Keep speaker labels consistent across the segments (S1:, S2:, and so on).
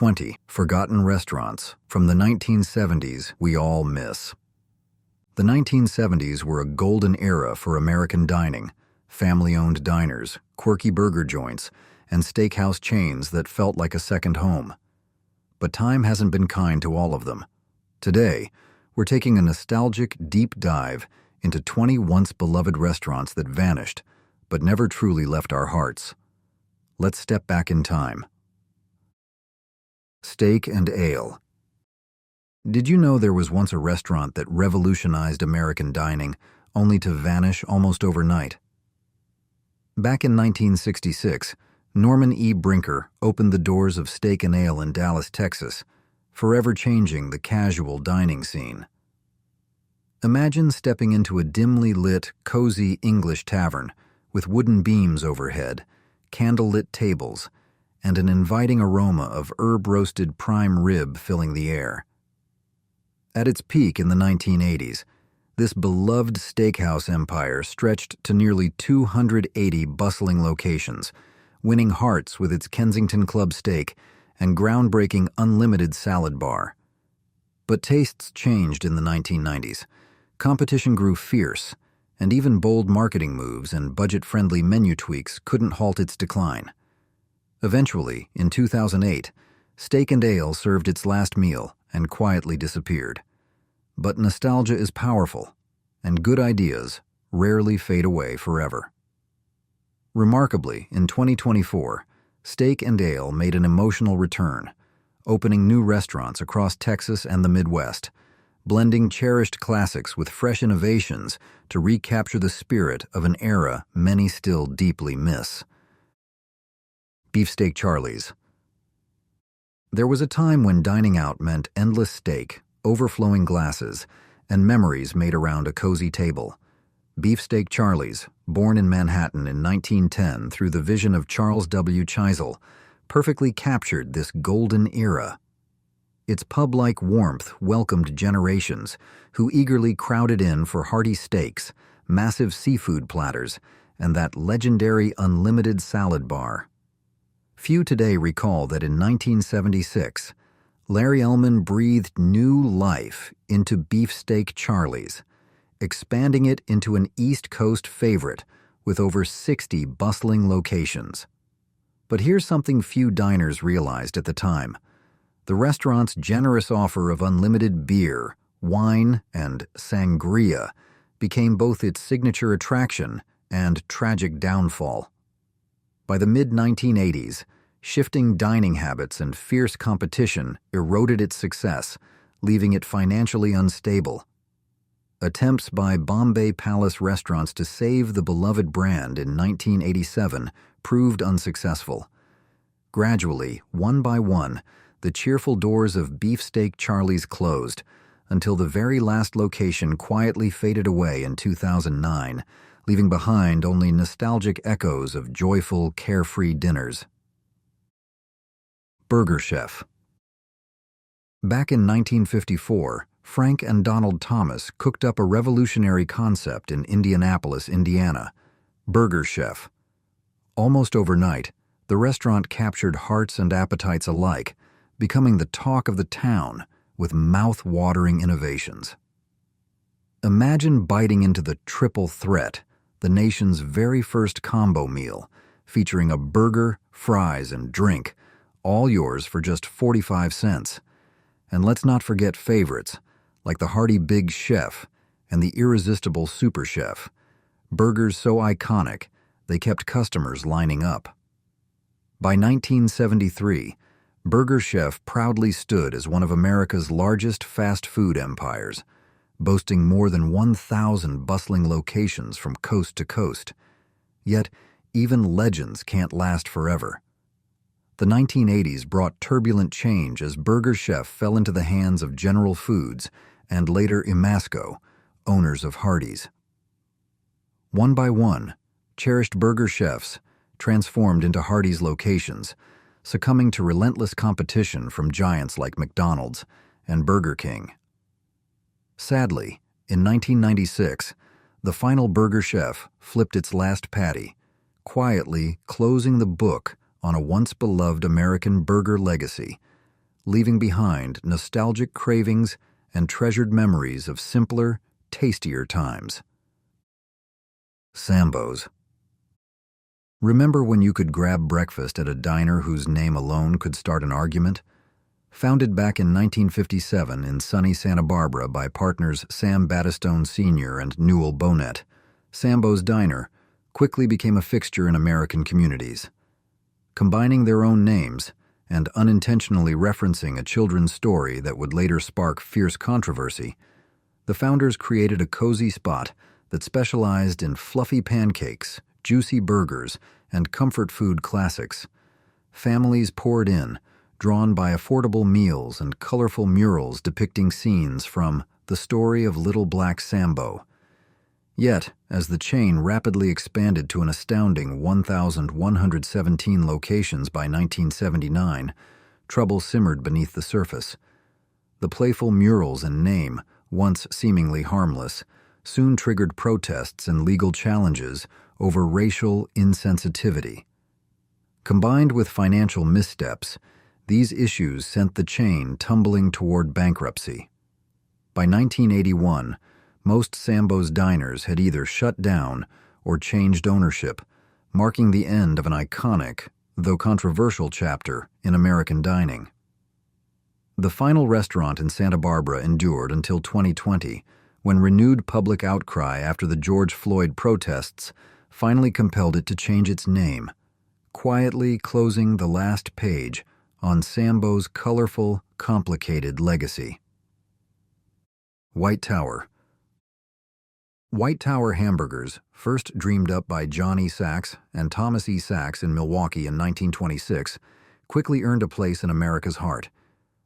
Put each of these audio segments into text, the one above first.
S1: 20 forgotten restaurants from the 1970s we all miss. The 1970s were a golden era for American dining, family-owned diners, quirky burger joints, and steakhouse chains that felt like a second home. But time hasn't been kind to all of them. Today, we're taking a nostalgic deep dive into 20 once-beloved restaurants that vanished, but never truly left our hearts. Let's step back in time. Steak and Ale. Did you know there was once a restaurant that revolutionized American dining, only to vanish almost overnight? Back in 1966, Norman E. Brinker opened the doors of Steak and Ale in Dallas, Texas, forever changing the casual dining scene. Imagine stepping into a dimly lit, cozy English tavern with wooden beams overhead, candle-lit tables, and an inviting aroma of herb-roasted prime rib filling the air. At its peak in the 1980s, this beloved steakhouse empire stretched to nearly 280 bustling locations, winning hearts with its Kensington Club steak and groundbreaking unlimited salad bar. But tastes changed in the 1990s. Competition grew fierce, and even bold marketing moves and budget-friendly menu tweaks couldn't halt its decline. Eventually, in 2008, Steak and Ale served its last meal and quietly disappeared. But nostalgia is powerful, and good ideas rarely fade away forever. Remarkably, in 2024, Steak and Ale made an emotional return, opening new restaurants across Texas and the Midwest, blending cherished classics with fresh innovations to recapture the spirit of an era many still deeply miss. Beefsteak Charlie's. There was a time when dining out meant endless steak, overflowing glasses, and memories made around a cozy table. Beefsteak Charlie's, born in Manhattan in 1910 through the vision of Charles W. Chisel, perfectly captured this golden era. Its pub-like warmth welcomed generations who eagerly crowded in for hearty steaks, massive seafood platters, and that legendary unlimited salad bar. Few today recall that in 1976, Larry Ellman breathed new life into Beefsteak Charlie's, expanding it into an East Coast favorite with over 60 bustling locations. But here's something few diners realized at the time. The restaurant's generous offer of unlimited beer, wine, and sangria became both its signature attraction and tragic downfall. By the mid-1980s, shifting dining habits and fierce competition eroded its success, leaving it financially unstable. Attempts by Bombay Palace restaurants to save the beloved brand in 1987 proved unsuccessful. Gradually, one by one, the cheerful doors of Beefsteak Charlie's closed, until the very last location quietly faded away in 2009, leaving behind only nostalgic echoes of joyful, carefree dinners. Burger Chef. Back in 1954, Frank and Donald Thomas cooked up a revolutionary concept in Indianapolis, Indiana, Burger Chef. Almost overnight, the restaurant captured hearts and appetites alike, becoming the talk of the town with mouth-watering innovations. Imagine biting into the triple threat, the nation's very first combo meal, featuring a burger, fries, and drink, all yours for just 45 cents. And let's not forget favorites, like the hearty Big Chef and the irresistible Super Chef, burgers so iconic they kept customers lining up. By 1973, Burger Chef proudly stood as one of America's largest fast food empires, boasting more than 1,000 bustling locations from coast to coast. Yet, even legends can't last forever. The 1980s brought turbulent change as Burger Chef fell into the hands of General Foods and later Imasco, owners of Hardee's. One by one, cherished burger chefs transformed into Hardee's locations, succumbing to relentless competition from giants like McDonald's and Burger King. Sadly, in 1996, the final Burger Chef flipped its last patty, quietly closing the book on a once-beloved American burger legacy, leaving behind nostalgic cravings and treasured memories of simpler, tastier times. Sambo's. Remember when you could grab breakfast at a diner whose name alone could start an argument? Founded back in 1957 in sunny Santa Barbara by partners Sam Battistone Sr. and Newell Bonnet, Sambo's Diner quickly became a fixture in American communities. Combining their own names and unintentionally referencing a children's story that would later spark fierce controversy, the founders created a cozy spot that specialized in fluffy pancakes, juicy burgers, and comfort food classics. Families poured in, drawn by affordable meals and colorful murals depicting scenes from The Story of Little Black Sambo. Yet, as the chain rapidly expanded to an astounding 1,117 locations by 1979, trouble simmered beneath the surface. The playful murals and name, once seemingly harmless, soon triggered protests and legal challenges over racial insensitivity. Combined with financial missteps, these issues sent the chain tumbling toward bankruptcy. By 1981, most Sambo's diners had either shut down or changed ownership, marking the end of an iconic, though controversial chapter in American dining. The final restaurant in Santa Barbara endured until 2020, when renewed public outcry after the George Floyd protests finally compelled it to change its name, quietly closing the last page on Sambo's colorful, complicated legacy. White Tower. White Tower Hamburgers, first dreamed up by John E. Sachs and Thomas E. Sachs in Milwaukee in 1926, quickly earned a place in America's heart.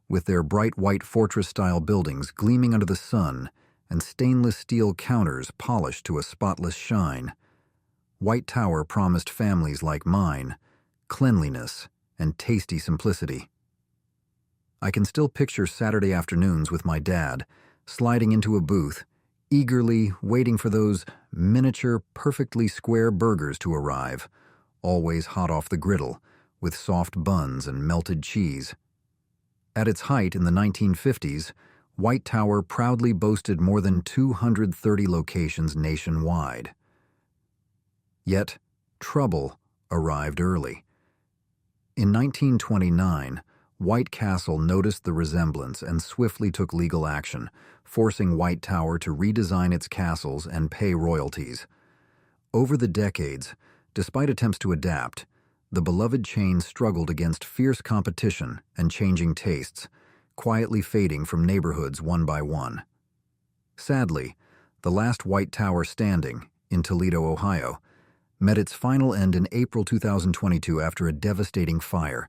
S1: With their bright white fortress-style buildings gleaming under the sun and stainless steel counters polished to a spotless shine, White Tower promised families like mine cleanliness and tasty simplicity. I can still picture Saturday afternoons with my dad, sliding into a booth, eagerly waiting for those miniature, perfectly square burgers to arrive, always hot off the griddle, with soft buns and melted cheese. At its height in the 1950s, White Tower proudly boasted more than 230 locations nationwide. Yet, trouble arrived early. In 1929, White Castle noticed the resemblance and swiftly took legal action, forcing White Tower to redesign its castles and pay royalties. Over the decades, despite attempts to adapt, the beloved chain struggled against fierce competition and changing tastes, quietly fading from neighborhoods one by one. Sadly, the last White Tower standing, in Toledo, Ohio, met its final end in April 2022 after a devastating fire,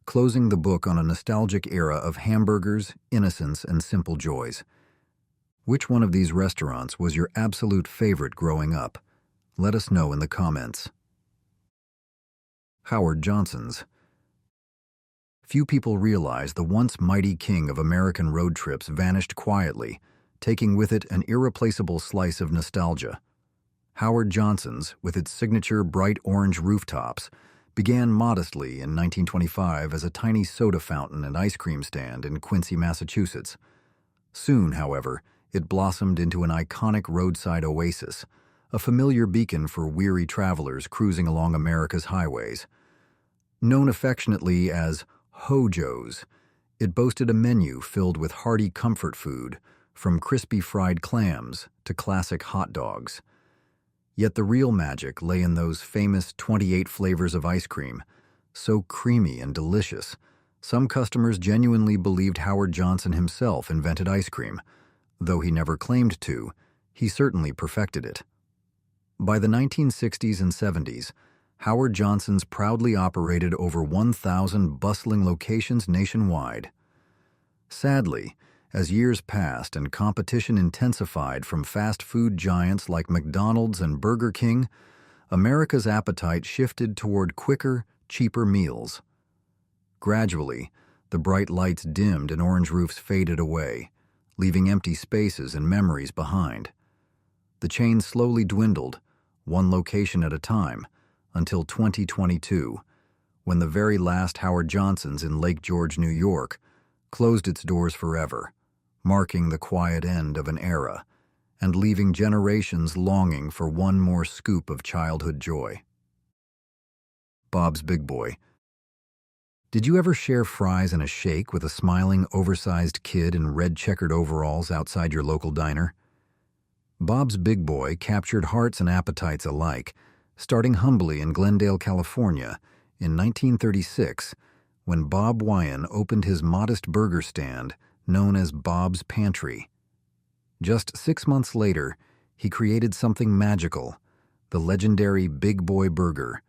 S1: closing the book on a nostalgic era of hamburgers, innocence, and simple joys. Which one of these restaurants was your absolute favorite growing up? Let us know in the comments. Howard Johnson's. Few people realize the once mighty king of American road trips vanished quietly, taking with it an irreplaceable slice of nostalgia. Howard Johnson's, with its signature bright orange rooftops, began modestly in 1925 as a tiny soda fountain and ice cream stand in Quincy, Massachusetts. Soon, however, it blossomed into an iconic roadside oasis, a familiar beacon for weary travelers cruising along America's highways. Known affectionately as Hojo's, it boasted a menu filled with hearty comfort food, from crispy fried clams to classic hot dogs. Yet the real magic lay in those famous 28 flavors of ice cream, so creamy and delicious. Some customers genuinely believed Howard Johnson himself invented ice cream. Though he never claimed to, he certainly perfected it. By the 1960s and 70s, Howard Johnson's proudly operated over 1,000 bustling locations nationwide. Sadly, as years passed and competition intensified from fast food giants like McDonald's and Burger King, America's appetite shifted toward quicker, cheaper meals. Gradually, the bright lights dimmed and orange roofs faded away, leaving empty spaces and memories behind. The chain slowly dwindled, one location at a time, until 2022, when the very last Howard Johnson's in Lake George, New York, closed its doors forever, marking the quiet end of an era and leaving generations longing for one more scoop of childhood joy. Bob's Big Boy. Did you ever share fries and a shake with a smiling, oversized kid in red checkered overalls outside your local diner? Bob's Big Boy captured hearts and appetites alike, starting humbly in Glendale, California, in 1936, when Bob Wyan opened his modest burger stand known as Bob's Pantry. Just 6 months later, he created something magical, the legendary Big Boy Burger,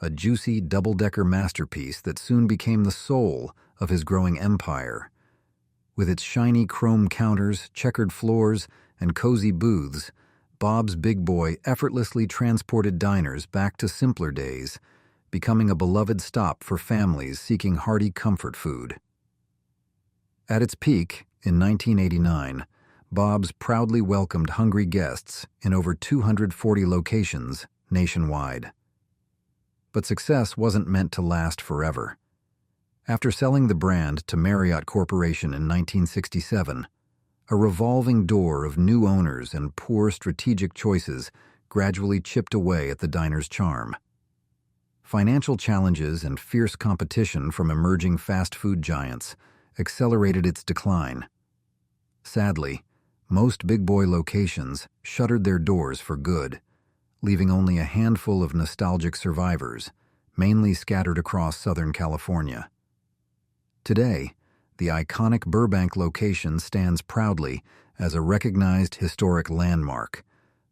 S1: a juicy double-decker masterpiece that soon became the soul of his growing empire. With its shiny chrome counters, checkered floors, and cozy booths, Bob's Big Boy effortlessly transported diners back to simpler days, becoming a beloved stop for families seeking hearty comfort food. At its peak, in 1989, Bob's proudly welcomed hungry guests in over 240 locations nationwide. But success wasn't meant to last forever. After selling the brand to Marriott Corporation in 1967, a revolving door of new owners and poor strategic choices gradually chipped away at the diner's charm. Financial challenges and fierce competition from emerging fast food giants accelerated its decline. Sadly, most Big Boy locations shuttered their doors for good, leaving only a handful of nostalgic survivors, mainly scattered across Southern California. Today, the iconic Burbank location stands proudly as a recognized historic landmark,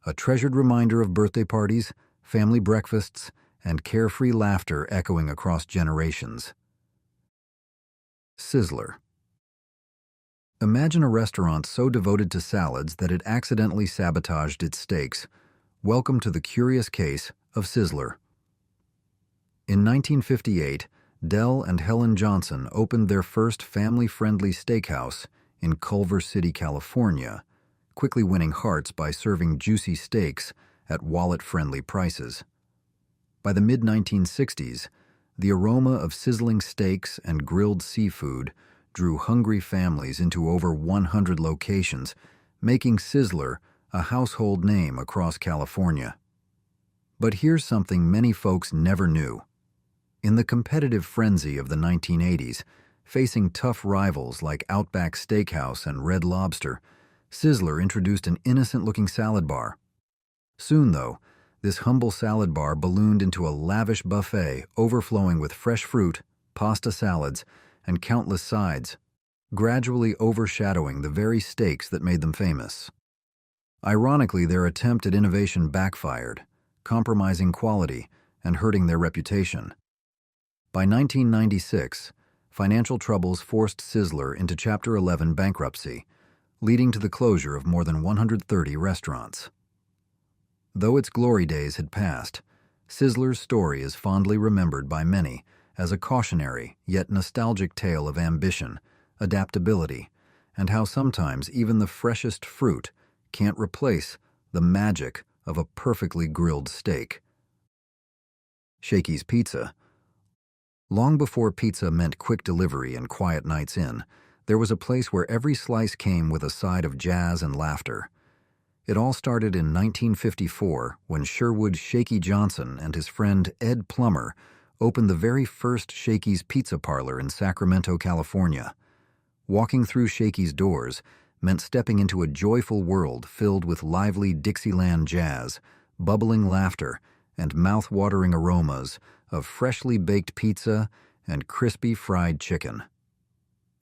S1: a treasured reminder of birthday parties, family breakfasts, and carefree laughter echoing across generations. Sizzler. Imagine a restaurant so devoted to salads that it accidentally sabotaged its steaks. Welcome to the curious case of Sizzler. In 1958, Del and Helen Johnson opened their first family-friendly steakhouse in Culver City, California, quickly winning hearts by serving juicy steaks at wallet-friendly prices. By the mid-1960s, the aroma of sizzling steaks and grilled seafood drew hungry families into over 100 locations, making Sizzler a household name across California. But here's something many folks never knew. In the competitive frenzy of the 1980s, facing tough rivals like Outback Steakhouse and Red Lobster, Sizzler introduced an innocent-looking salad bar. Soon, though, this humble salad bar ballooned into a lavish buffet overflowing with fresh fruit, pasta salads, and countless sides, gradually overshadowing the very steaks that made them famous. Ironically, their attempt at innovation backfired, compromising quality and hurting their reputation. By 1996, financial troubles forced Sizzler into Chapter 11 bankruptcy, leading to the closure of more than 130 restaurants. Though its glory days had passed, Sizzler's story is fondly remembered by many as a cautionary yet nostalgic tale of ambition, adaptability, and how sometimes even the freshest fruit can't replace the magic of a perfectly grilled steak. Shakey's Pizza. Long before pizza meant quick delivery and quiet nights in, there was a place where every slice came with a side of jazz and laughter. It all started in 1954 when Sherwood Shakey Johnson and his friend Ed Plummer opened the very first Shakey's Pizza Parlour in Sacramento, California. Walking through Shakey's doors meant stepping into a joyful world filled with lively Dixieland jazz, bubbling laughter, and mouth-watering aromas of freshly baked pizza and crispy fried chicken.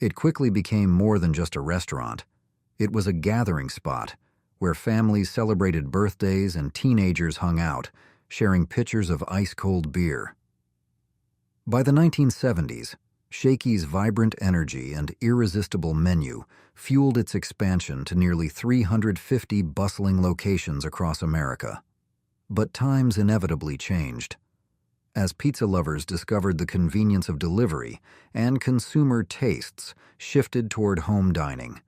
S1: It quickly became more than just a restaurant. It was a gathering spot where families celebrated birthdays and teenagers hung out, sharing pitchers of ice-cold beer. By the 1970s, Shakey's vibrant energy and irresistible menu fueled its expansion to nearly 350 bustling locations across America. But times inevitably changed. As pizza lovers discovered the convenience of delivery and consumer tastes shifted toward home dining,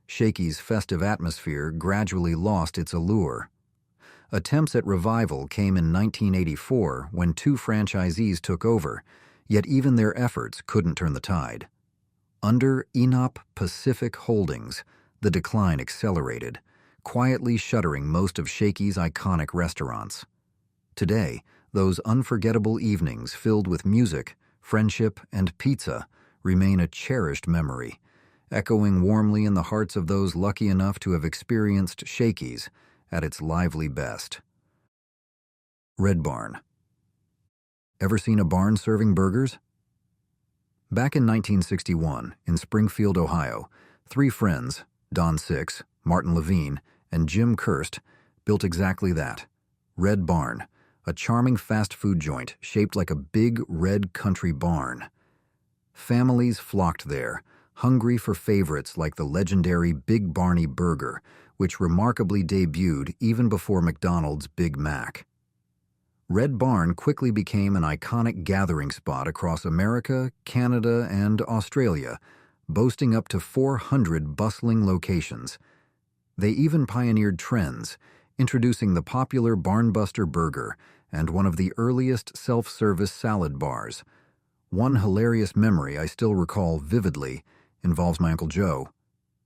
S1: Shakey's festive atmosphere gradually lost its allure. Attempts at revival came in 1984 when two franchisees took over, yet even their efforts couldn't turn the tide. Under Knapp Pacific Holdings, the decline accelerated, quietly shuttering most of Shakey's iconic restaurants. Today, those unforgettable evenings filled with music, friendship, and pizza remain a cherished memory, echoing warmly in the hearts of those lucky enough to have experienced Shakey's at its lively best. Red Barn. Ever seen a barn serving burgers? Back in 1961, in Springfield, Ohio, three friends, Don Six, Martin Levine, and Jim Kirst, built exactly that. Red Barn, a charming fast food joint shaped like a big red country barn. Families flocked there, hungry for favorites like the legendary Big Barney Burger, which remarkably debuted even before McDonald's Big Mac. Red Barn quickly became an iconic gathering spot across America, Canada, and Australia, boasting up to 400 bustling locations. They even pioneered trends, introducing the popular Barnbuster Burger and one of the earliest self-service salad bars. One hilarious memory I still recall vividly involves my Uncle Joe,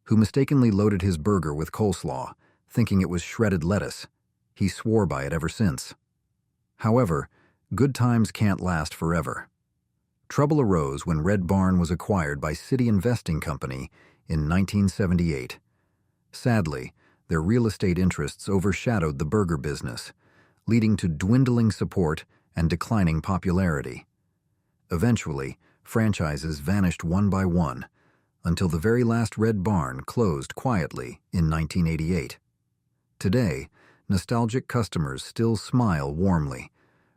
S1: who mistakenly loaded his burger with coleslaw, thinking it was shredded lettuce. He swore by it ever since. However, good times can't last forever. Trouble arose when Red Barn was acquired by City Investing Company in 1978. Sadly, their real estate interests overshadowed the burger business, leading to dwindling support and declining popularity. Eventually, franchises vanished one by one, until the very last Red Barn closed quietly in 1988. Today, nostalgic customers still smile warmly,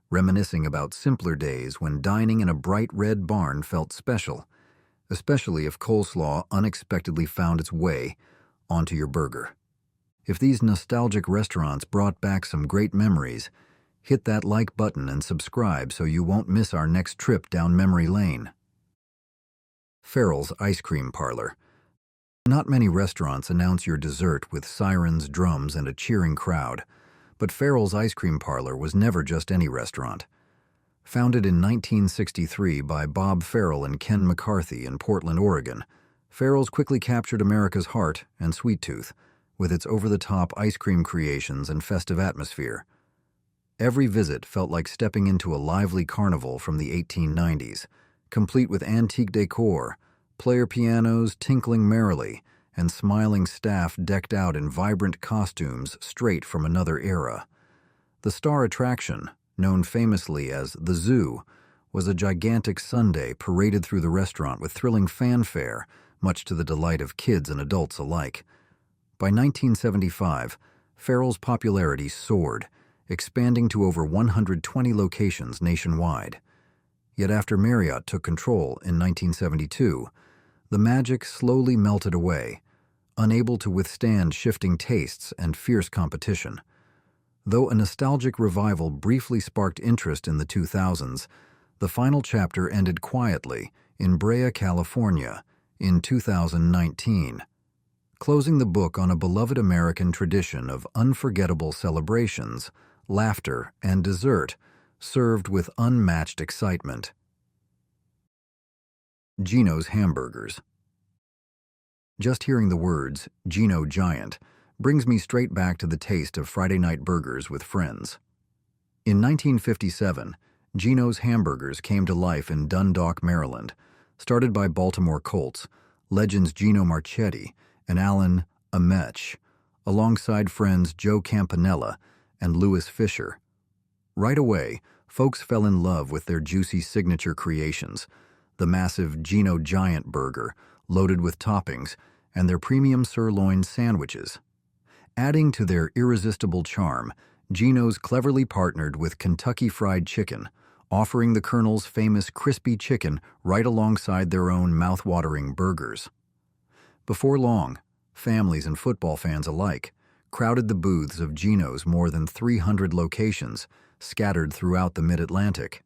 S1: reminiscing about simpler days when dining in a bright red barn felt special, especially if coleslaw unexpectedly found its way onto your burger. If these nostalgic restaurants brought back some great memories, hit that like button and subscribe so you won't miss our next trip down memory lane. Farrell's Ice Cream Parlor. Not many restaurants announce your dessert with sirens, drums, and a cheering crowd, but Farrell's Ice Cream Parlor was never just any restaurant. Founded in 1963 by Bob Farrell and Ken McCarthy in Portland, Oregon, Farrell's quickly captured America's heart and sweet tooth with its over-the-top ice cream creations and festive atmosphere. Every visit felt like stepping into a lively carnival from the 1890s, complete with antique decor, player pianos tinkling merrily, and smiling staff decked out in vibrant costumes straight from another era. The star attraction, known famously as the Zoo, was a gigantic sundae paraded through the restaurant with thrilling fanfare, much to the delight of kids and adults alike. By 1975, Farrell's popularity soared, expanding to over 120 locations nationwide. Yet after Marriott took control in 1972, the magic slowly melted away, unable to withstand shifting tastes and fierce competition. Though a nostalgic revival briefly sparked interest in the 2000s, the final chapter ended quietly in Brea, California, in 2019, closing the book on a beloved American tradition of unforgettable celebrations, laughter, and dessert, served with unmatched excitement. Gino's Hamburgers. Just hearing the words, Gino Giant, brings me straight back to the taste of Friday night burgers with friends. In 1957, Gino's Hamburgers came to life in Dundalk, Maryland, started by Baltimore Colts, legends Gino Marchetti and Alan Amech, alongside friends Joe Campanella and Louis Fisher. Right away, folks fell in love with their juicy signature creations, the massive Gino Giant burger, loaded with toppings, and their premium sirloin sandwiches. Adding to their irresistible charm, Gino's cleverly partnered with Kentucky Fried Chicken, offering the Colonel's famous crispy chicken right alongside their own mouth-watering burgers. Before long, families and football fans alike crowded the booths of Gino's more than 300 locations scattered throughout the Mid-Atlantic.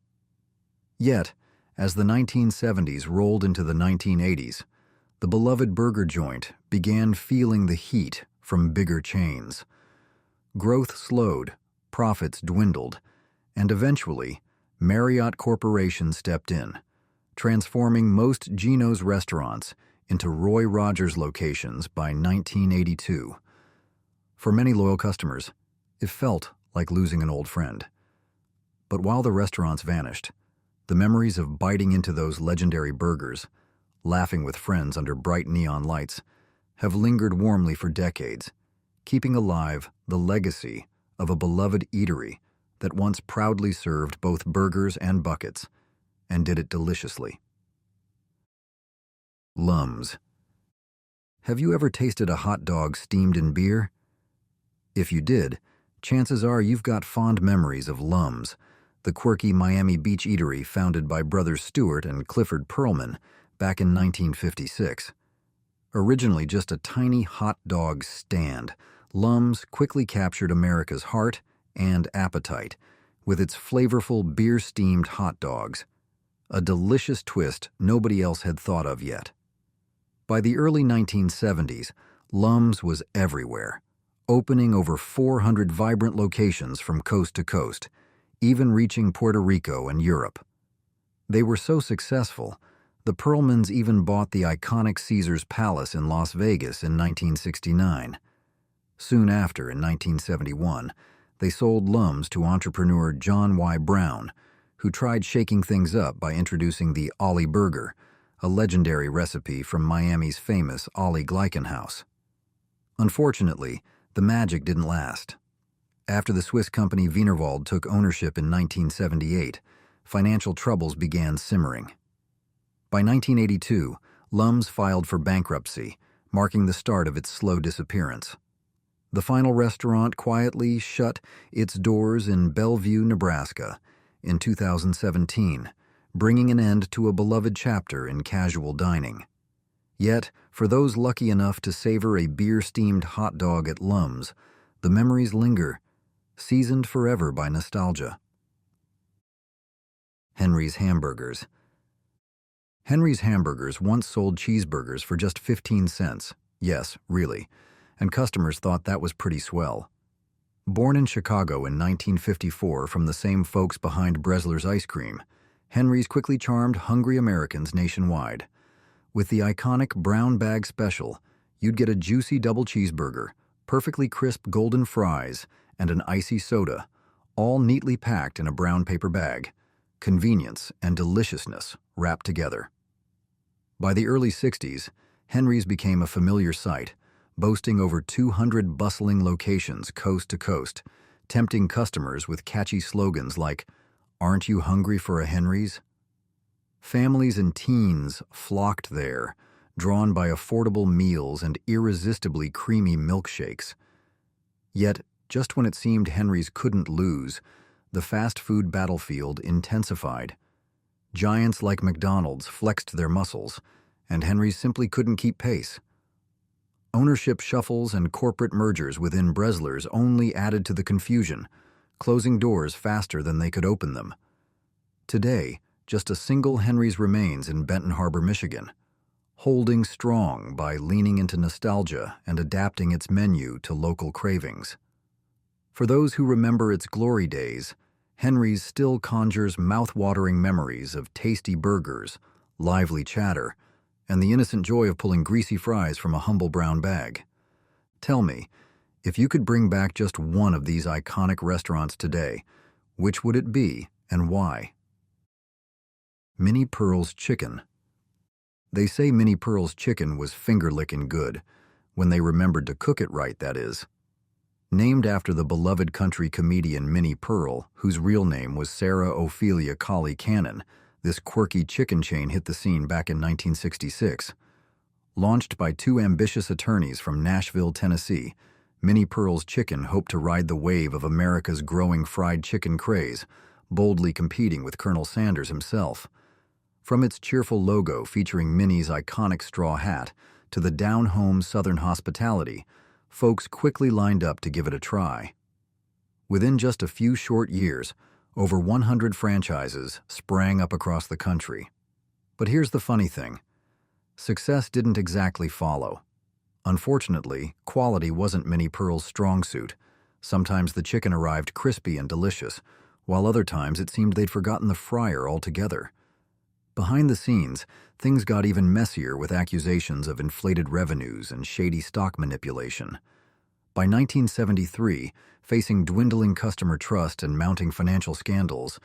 S1: Yet, as the 1970s rolled into the 1980s, the beloved burger joint began feeling the heat from bigger chains. Growth slowed, profits dwindled, and eventually, Marriott Corporation stepped in, transforming most Gino's restaurants into Roy Rogers locations by 1982. For many loyal customers, it felt like losing an old friend. But while the restaurants vanished, the memories of biting into those legendary burgers, laughing with friends under bright neon lights, have lingered warmly for decades, keeping alive the legacy of a beloved eatery that once proudly served both burgers and buckets, and did it deliciously. Lums. Have you ever tasted a hot dog steamed in beer? If you did, chances are you've got fond memories of Lums, the quirky Miami Beach eatery founded by brothers Stewart and Clifford Perlman back in 1956. Originally just a tiny hot dog stand, Lums quickly captured America's heart and appetite with its flavorful beer-steamed hot dogs, a delicious twist nobody else had thought of yet. By the early 1970s, Lums was everywhere, opening over 400 vibrant locations from coast to coast, even reaching Puerto Rico and Europe. They were so successful, the Perlmans even bought the iconic Caesars Palace in Las Vegas in 1969. Soon after, in 1971, they sold Lums to entrepreneur John Y. Brown, who tried shaking things up by introducing the Ollie Burger, a legendary recipe from Miami's famous Ollie Gleikenhaus. Unfortunately, the magic didn't last. After the Swiss company Wienerwald took ownership in 1978, financial troubles began simmering. By 1982, Lums filed for bankruptcy, marking the start of its slow disappearance. The final restaurant quietly shut its doors in Bellevue, Nebraska, in 2017, bringing an end to a beloved chapter in casual dining. Yet, for those lucky enough to savor a beer-steamed hot dog at Lums, the memories linger, seasoned forever by nostalgia. Henry's Hamburgers. Henry's Hamburgers once sold cheeseburgers for just 15 cents. Yes, really. And customers thought that was pretty swell. Born in Chicago in 1954 from the same folks behind Bresler's ice cream, Henry's quickly charmed hungry Americans nationwide. With the iconic brown bag special, you'd get a juicy double cheeseburger, perfectly crisp golden fries, and an icy soda, all neatly packed in a brown paper bag. Convenience and deliciousness wrapped together. By the early 60s, Henry's became a familiar sight, boasting over 200 bustling locations coast to coast, tempting customers with catchy slogans like, "Aren't you hungry for a Henry's?" Families and teens flocked there, drawn by affordable meals and irresistibly creamy milkshakes. Yet, just when it seemed Henry's couldn't lose, the fast food battlefield intensified. Giants like McDonald's flexed their muscles, and Henry's simply couldn't keep pace. Ownership shuffles and corporate mergers within Bresler's only added to the confusion, closing doors faster than they could open them. Today, just a single Henry's remains in Benton Harbor, Michigan, holding strong by leaning into nostalgia and adapting its menu to local cravings. For those who remember its glory days, Henry's still conjures mouth-watering memories of tasty burgers, lively chatter, and the innocent joy of pulling greasy fries from a humble brown bag. Tell me, if you could bring back just one of these iconic restaurants today, which would it be and why? Minnie Pearl's Chicken. They say Minnie Pearl's chicken was finger-licking good, when they remembered to cook it right, that is. Named after the beloved country comedian Minnie Pearl, whose real name was Sarah Ophelia Colley Cannon, this quirky chicken chain hit the scene back in 1966. Launched by two ambitious attorneys from Nashville, Tennessee, Minnie Pearl's Chicken hoped to ride the wave of America's growing fried chicken craze, boldly competing with Colonel Sanders himself. From its cheerful logo featuring Minnie's iconic straw hat to the down-home Southern hospitality, folks quickly lined up to give it a try. Within just a few short years, over 100 franchises sprang up across the country. But here's the funny thing. Success didn't exactly follow. Unfortunately, quality wasn't Minnie Pearl's strong suit. Sometimes the chicken arrived crispy and delicious, while other times it seemed they'd forgotten the fryer altogether. Behind the scenes, things got even messier with accusations of inflated revenues and shady stock manipulation. By 1973, facing dwindling customer trust and mounting financial scandals,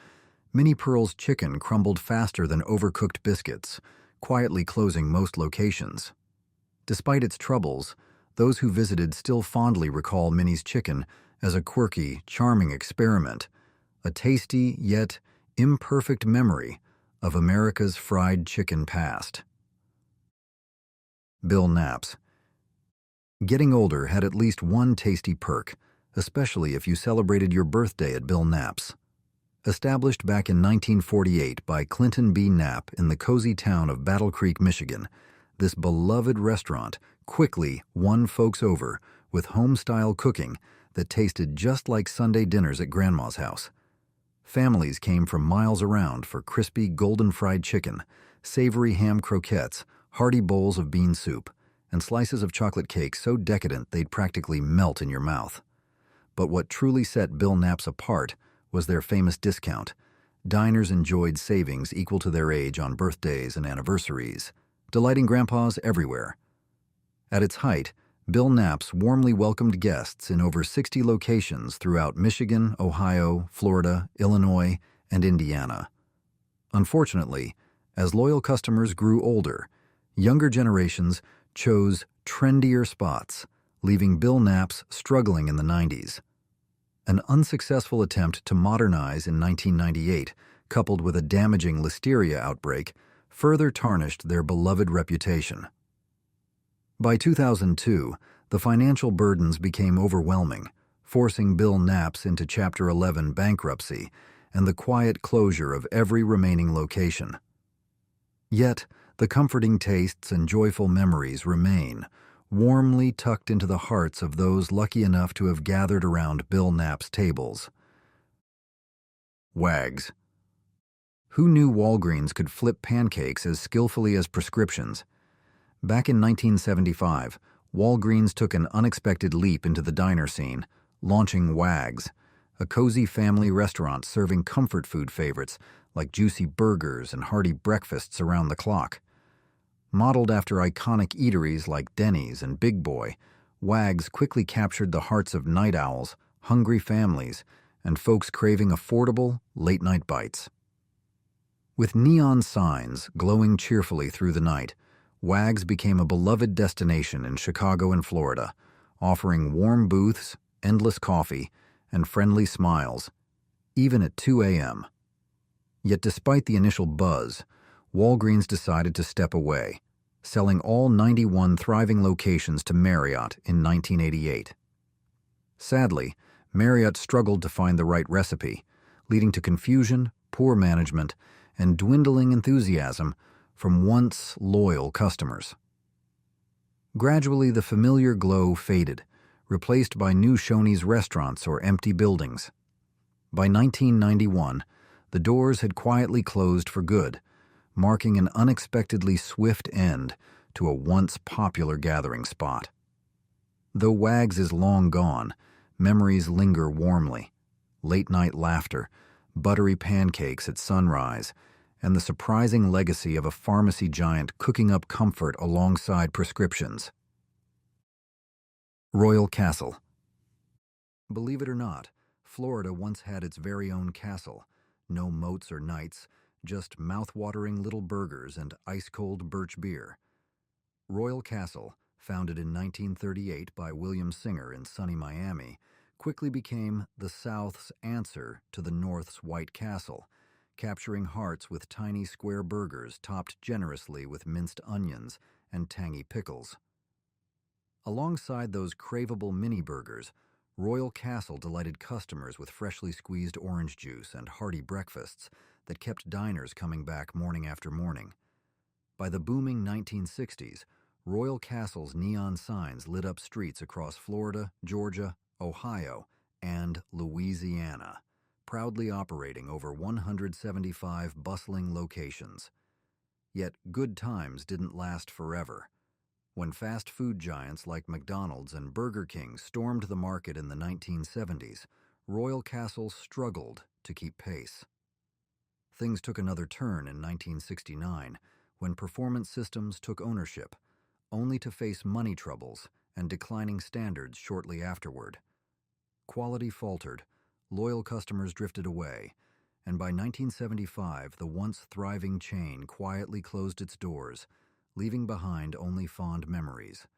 S1: Minnie Pearl's chicken crumbled faster than overcooked biscuits, quietly closing most locations. Despite its troubles, those who visited still fondly recall Minnie's chicken as a quirky, charming experiment, a tasty yet imperfect memory of America's fried chicken past. Bill Knapp's. Getting older had at least one tasty perk, especially if you celebrated your birthday at Bill Knapp's. Established back in 1948 by Clinton B. Knapp in the cozy town of Battle Creek, Michigan, this beloved restaurant quickly won folks over with home-style cooking that tasted just like Sunday dinners at Grandma's house. Families came from miles around for crispy golden fried chicken, savory ham croquettes, hearty bowls of bean soup, and slices of chocolate cake so decadent they'd practically melt in your mouth. But what truly set Bill Knapp's apart was their famous discount. Diners enjoyed savings equal to their age on birthdays and anniversaries, delighting grandpas everywhere. At its height, Bill Knapp's warmly welcomed guests in over 60 locations throughout Michigan, Ohio, Florida, Illinois, and Indiana. Unfortunately, as loyal customers grew older, younger generations chose trendier spots, leaving Bill Knapp's struggling in the 90s. An unsuccessful attempt to modernize in 1998, coupled with a damaging listeria outbreak, further tarnished their beloved reputation. By 2002, the financial burdens became overwhelming, forcing Bill Knapp's into Chapter 11 bankruptcy and the quiet closure of every remaining location. Yet, the comforting tastes and joyful memories remain, warmly tucked into the hearts of those lucky enough to have gathered around Bill Knapp's tables. Wags. Who knew Walgreens could flip pancakes as skillfully as prescriptions? Back in 1975, Walgreens took an unexpected leap into the diner scene, launching Wags, a cozy family restaurant serving comfort food favorites like juicy burgers and hearty breakfasts around the clock. Modeled after iconic eateries like Denny's and Big Boy, Wags quickly captured the hearts of night owls, hungry families, and folks craving affordable, late-night bites. With neon signs glowing cheerfully through the night, Wags became a beloved destination in Chicago and Florida, offering warm booths, endless coffee, and friendly smiles, even at 2 a.m. Yet despite the initial buzz, Walgreens decided to step away, selling all 91 thriving locations to Marriott in 1988. Sadly, Marriott struggled to find the right recipe, leading to confusion, poor management, and dwindling enthusiasm from once loyal customers. Gradually, the familiar glow faded, replaced by new Shoney's restaurants or empty buildings. By 1991, the doors had quietly closed for good, marking an unexpectedly swift end to a once popular gathering spot. Though Wags is long gone, memories linger warmly. Late-night laughter, buttery pancakes at sunrise, and the surprising legacy of a pharmacy giant cooking up comfort alongside prescriptions. Royal Castle. Believe it or not, Florida once had its very own castle. No moats or knights, just mouth-watering little burgers and ice-cold birch beer. Royal Castle, founded in 1938 by William Singer in sunny Miami, quickly became the South's answer to the North's White Castle, capturing hearts with tiny square burgers topped generously with minced onions and tangy pickles. Alongside those craveable mini burgers, Royal Castle delighted customers with freshly squeezed orange juice and hearty breakfasts that kept diners coming back morning after morning. By the booming 1960s, Royal Castle's neon signs lit up streets across Florida, Georgia, Ohio, and Louisiana, proudly operating over 175 bustling locations. Yet good times didn't last forever. When fast food giants like McDonald's and Burger King stormed the market in the 1970s, Royal Castle struggled to keep pace. Things took another turn in 1969 when Performance Systems took ownership, only to face money troubles and declining standards shortly afterward. Quality faltered, loyal customers drifted away, and by 1975 the once thriving chain quietly closed its doors, leaving behind only fond memories.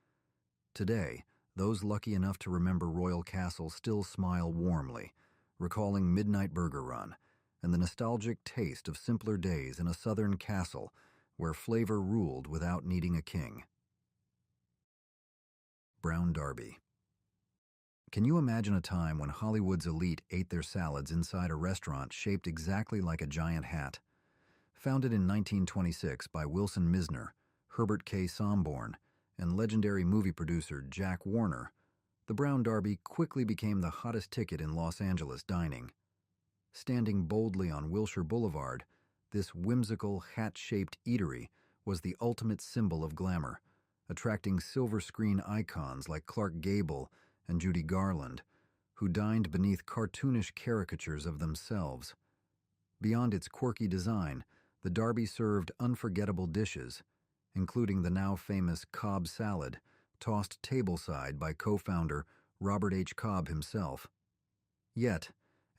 S1: Today, those lucky enough to remember Royal Castle still smile warmly, recalling Midnight Burger Run and the nostalgic taste of simpler days in a southern castle where flavor ruled without needing a king. Brown Derby. Can you imagine a time when Hollywood's elite ate their salads inside a restaurant shaped exactly like a giant hat? Founded in 1926 by Wilson Misner, Herbert K. Somborn, and legendary movie producer Jack Warner, the Brown Derby quickly became the hottest ticket in Los Angeles dining. Standing boldly on Wilshire Boulevard, this whimsical, hat-shaped eatery was the ultimate symbol of glamour, attracting silver screen icons like Clark Gable and Judy Garland, who dined beneath cartoonish caricatures of themselves. Beyond its quirky design, the Derby served unforgettable dishes, including the now famous Cobb salad, tossed tableside by co-founder Robert H. Cobb himself. Yet,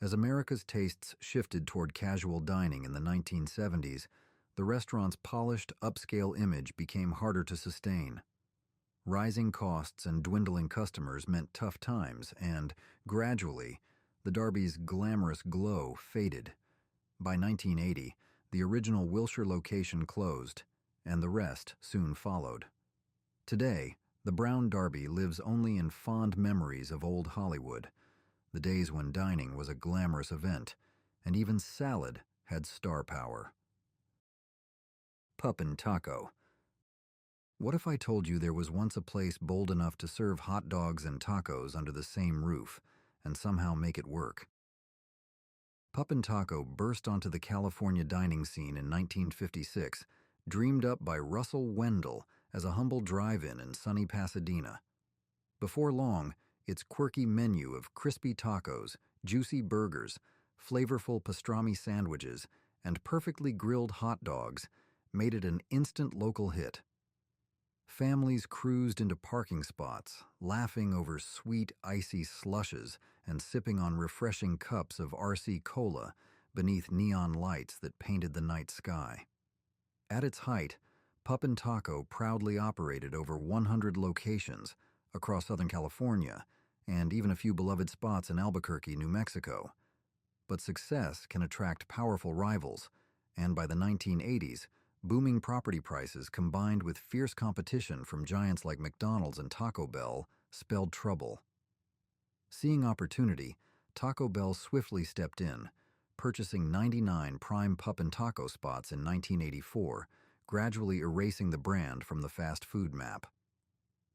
S1: as America's tastes shifted toward casual dining in the 1970s, the restaurant's polished, upscale image became harder to sustain. Rising costs and dwindling customers meant tough times, and, gradually, the Derby's glamorous glow faded. By 1980, the original Wilshire location closed, and the rest soon followed. Today, the Brown Derby lives only in fond memories of old Hollywood, the days when dining was a glamorous event, and even salad had star power. Pup N Taco. What if I told you there was once a place bold enough to serve hot dogs and tacos under the same roof and somehow make it work? Pup N Taco burst onto the California dining scene in 1956, dreamed up by Russell Wendell as a humble drive-in in sunny Pasadena. Before long, its quirky menu of crispy tacos, juicy burgers, flavorful pastrami sandwiches, and perfectly grilled hot dogs made it an instant local hit. Families cruised into parking spots, laughing over sweet, icy slushes and sipping on refreshing cups of RC Cola beneath neon lights that painted the night sky. At its height, Pup N Taco proudly operated over 100 locations across Southern California and even a few beloved spots in Albuquerque, New Mexico. But success can attract powerful rivals, and by the 1980s, booming property prices combined with fierce competition from giants like McDonald's and Taco Bell spelled trouble. Seeing opportunity, Taco Bell swiftly stepped in, purchasing 99 prime Pup N Taco spots in 1984, gradually erasing the brand from the fast food map.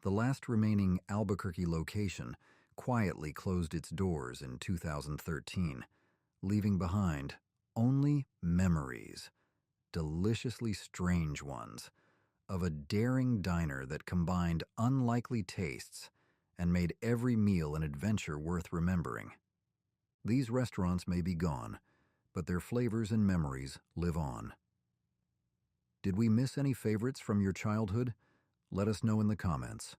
S1: The last remaining Albuquerque location quietly closed its doors in 2013, leaving behind only memories, deliciously strange ones, of a daring diner that combined unlikely tastes and made every meal an adventure worth remembering. These restaurants may be gone, but their flavors and memories live on. Did we miss any favorites from your childhood? Let us know in the comments.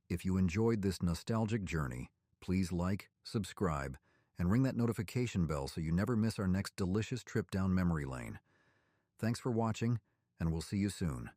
S1: If you enjoyed this nostalgic journey, please like, subscribe, and ring that notification bell so you never miss our next delicious trip down memory lane. Thanks for watching, and we'll see you soon.